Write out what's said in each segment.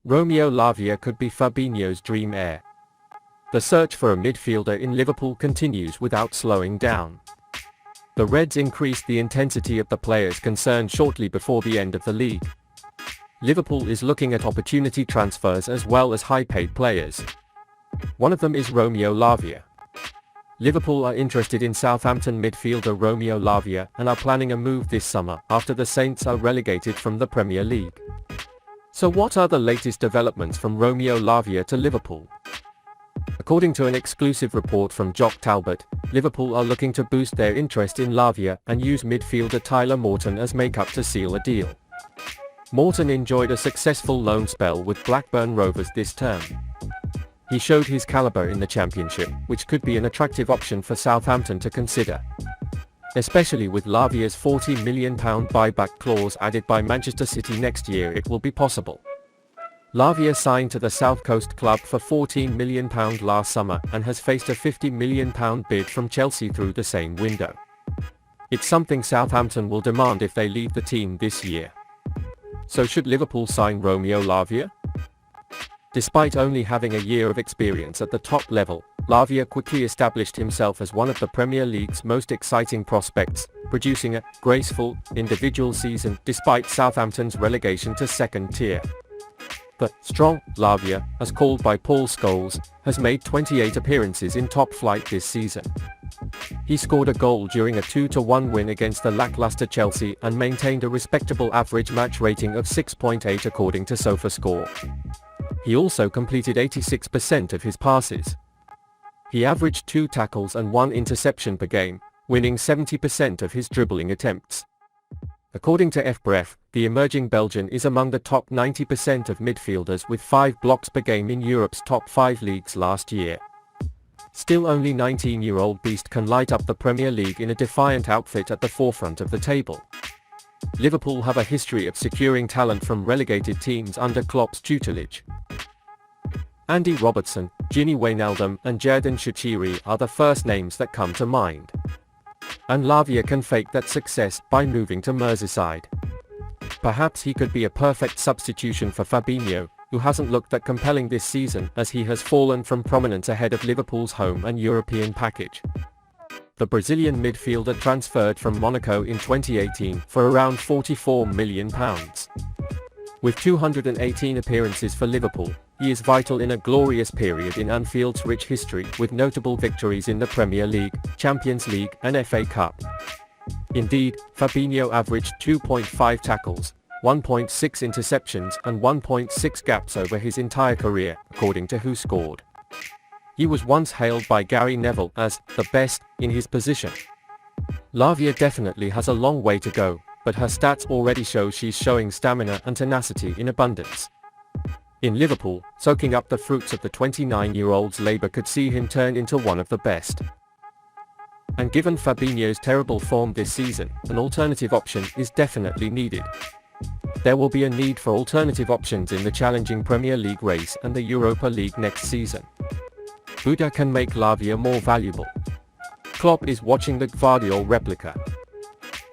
Romeo Lavia could be Fabinho's dream heir. The search for a midfielder in Liverpool continues without slowing down. The Reds increased the intensity of the players concerned shortly before the end of the league. Liverpool is looking at opportunity transfers as well as high-paid players. One of them is Romeo Lavia. Liverpool are interested in Southampton midfielder Romeo Lavia and are planning a move this summer after the Saints are relegated from the Premier League. So what are the latest developments from Romeo Lavia to Liverpool? According to an exclusive report from Jock Talbot, Liverpool are looking to boost their interest in Lavia and use midfielder Tyler Morton as make-up to seal a deal. Morton enjoyed a successful loan spell with Blackburn Rovers this term. He showed his caliber in the Championship, which could be an attractive option for Southampton to consider. Especially with Lavia's £40 million buyback clause added by Manchester City next year, it will be possible. Lavia signed to the South Coast club for £14 million last summer and has faced a £50 million bid from Chelsea through the same window. It's something Southampton will demand if they leave the team this year. So should Liverpool sign Romeo Lavia? Despite only having a year of experience at the top level, Lavia quickly established himself as one of the Premier League's most exciting prospects, producing a graceful, individual season despite Southampton's relegation to second tier. The strong Lavia, as called by Paul Scholes, has made 28 appearances in top flight this season. He scored a goal during a 2-1 win against the lackluster Chelsea and maintained a respectable average match rating of 6.8 according to SofaScore. He also completed 86% of his passes. He averaged 2 tackles and 1 interception per game, winning 70% of his dribbling attempts. According to FBref, the emerging Belgian is among the top 90% of midfielders with 5 blocks per game in Europe's top 5 leagues last year. Still only 19-year-old beast can light up the Premier League in a defiant outfit at the forefront of the table. Liverpool have a history of securing talent from relegated teams under Klopp's tutelage. Andy Robertson, Gini Wijnaldum and Xherdan Shaqiri are the first names that come to mind. And Lavia can fake that success by moving to Merseyside. Perhaps he could be a perfect substitution for Fabinho, who hasn't looked that compelling this season as he has fallen from prominence ahead of Liverpool's home and European package. The Brazilian midfielder transferred from Monaco in 2018 for around £44 million. With 218 appearances for Liverpool, he is vital in a glorious period in Anfield's rich history with notable victories in the Premier League, Champions League and FA Cup. Indeed, Fabinho averaged 2.5 tackles, 1.6 interceptions and 1.6 gaps over his entire career, according to Who Scored. He was once hailed by Gary Neville as the best in his position. Lavia definitely has a long way to go, but her stats already show she's showing stamina and tenacity in abundance. In Liverpool, soaking up the fruits of the 29-year-old's labour could see him turn into one of the best. And given Fabinho's terrible form this season, an alternative option is definitely needed. There will be a need for alternative options in the challenging Premier League race and the Europa League next season. Buda can make Lavia more valuable. Klopp is watching the Guardiola replica.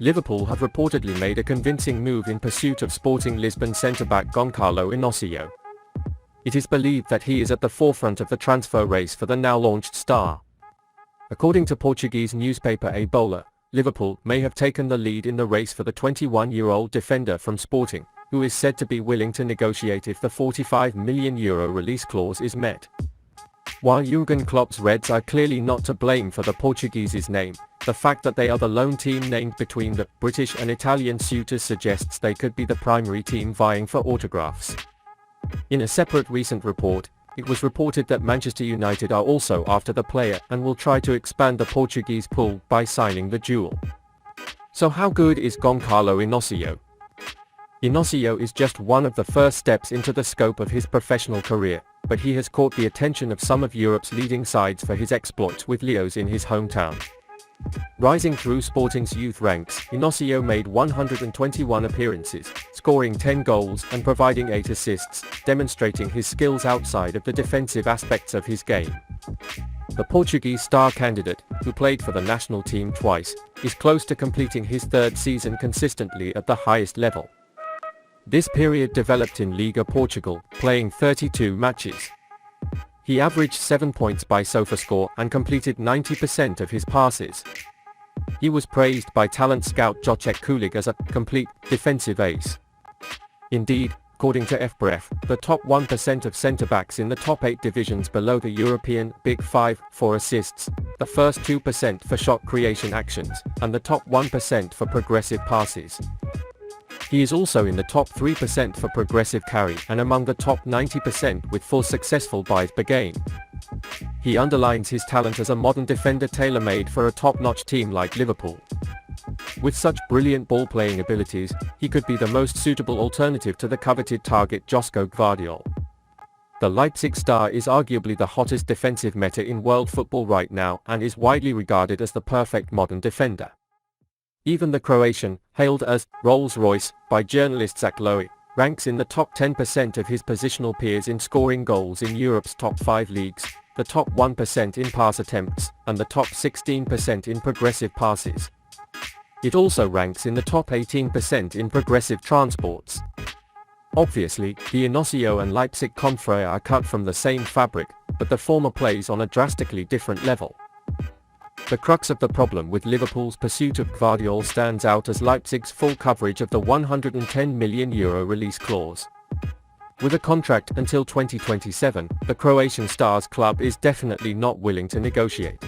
Liverpool have reportedly made a convincing move in pursuit of Sporting Lisbon centre-back Goncalo Inácio. It is believed that he is at the forefront of the transfer race for the now-launched star. According to Portuguese newspaper A Bola, Liverpool may have taken the lead in the race for the 21-year-old defender from Sporting, who is said to be willing to negotiate if the €45 million release clause is met. While Jürgen Klopp's Reds are clearly not to blame for the Portuguese's name, the fact that they are the lone team named between the British and Italian suitors suggests they could be the primary team vying for autographs. In a separate recent report, it was reported that Manchester United are also after the player and will try to expand the Portuguese pool by signing the jewel. So how good is Goncalo Inácio? Inácio is just one of the first steps into the scope of his professional career, but he has caught the attention of some of Europe's leading sides for his exploits with Leos in his hometown. Rising through Sporting's youth ranks, Inácio made 121 appearances, scoring 10 goals and providing 8 assists, demonstrating his skills outside of the defensive aspects of his game. The Portuguese star candidate, who played for the national team twice, is close to completing his third season consistently at the highest level. This period developed in Liga Portugal, playing 32 matches. He averaged 7 points by SofaScore and completed 90% of his passes. He was praised by talent scout Jocek Kulig as a complete defensive ace. Indeed, according to FBref, the top 1% of centre-backs in the top 8 divisions below the European Big Five for assists, the first 2% for shot creation actions, and the top 1% for progressive passes. He is also in the top 3% for progressive carry and among the top 90% with full successful buys per game. He underlines his talent as a modern defender tailor-made for a top-notch team like Liverpool. With such brilliant ball-playing abilities, he could be the most suitable alternative to the coveted target Josko Guardiola. The Leipzig star is arguably the hottest defensive meta in world football right now and is widely regarded as the perfect modern defender. Even the Croatian, hailed as Rolls-Royce by journalist Zach Lowe, ranks in the top 10% of his positional peers in scoring goals in Europe's top 5 leagues, the top 1% in pass attempts, and the top 16% in progressive passes. It also ranks in the top 18% in progressive transports. Obviously, the Inacio and Leipzig confrere are cut from the same fabric, but the former plays on a drastically different level. The crux of the problem with Liverpool's pursuit of Guardiola stands out as Leipzig's full coverage of the €110 million release clause. With a contract until 2027, the Croatian star's club is definitely not willing to negotiate.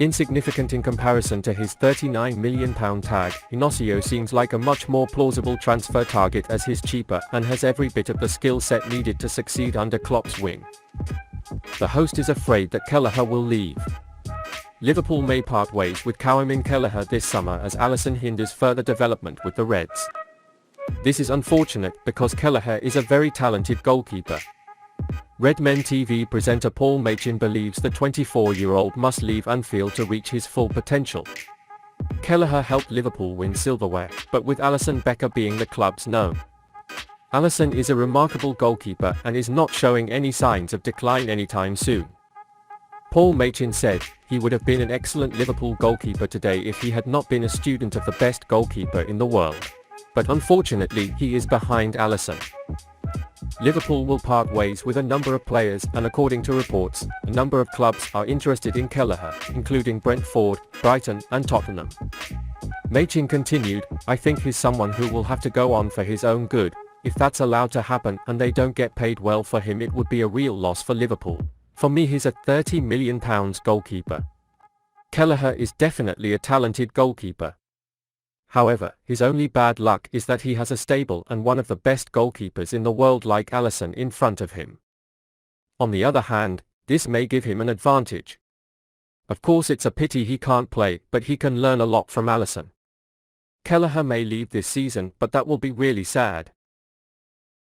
Insignificant in comparison to his £39 million tag, Inacio seems like a much more plausible transfer target as he's cheaper and has every bit of the skill set needed to succeed under Klopp's wing. The host is afraid that Kelleher will leave. Liverpool may part ways with Kouamin Kelleher this summer as Alisson hinders further development with the Reds. This is unfortunate because Kelleher is a very talented goalkeeper. Redmen TV presenter Paul Machin believes the 24-year-old must leave Anfield to reach his full potential. Kelleher helped Liverpool win silverware, but with Alisson Becker being the club's no. Alisson is a remarkable goalkeeper and is not showing any signs of decline anytime soon. Paul Machin said, he would have been an excellent Liverpool goalkeeper today if he had not been a student of the best goalkeeper in the world. But unfortunately he is behind Alisson. Liverpool will part ways with a number of players and according to reports, a number of clubs are interested in Kelleher, including Brentford, Brighton and Tottenham. Machin continued, I think he's someone who will have to go on for his own good. If that's allowed to happen and they don't get paid well for him, it would be a real loss for Liverpool. For me, he's a £30 million goalkeeper. Kelleher is definitely a talented goalkeeper. However, his only bad luck is that he has a stable and one of the best goalkeepers in the world like Alisson in front of him. On the other hand, this may give him an advantage. Of course it's a pity he can't play, but he can learn a lot from Alisson. Kelleher may leave this season, but that will be really sad.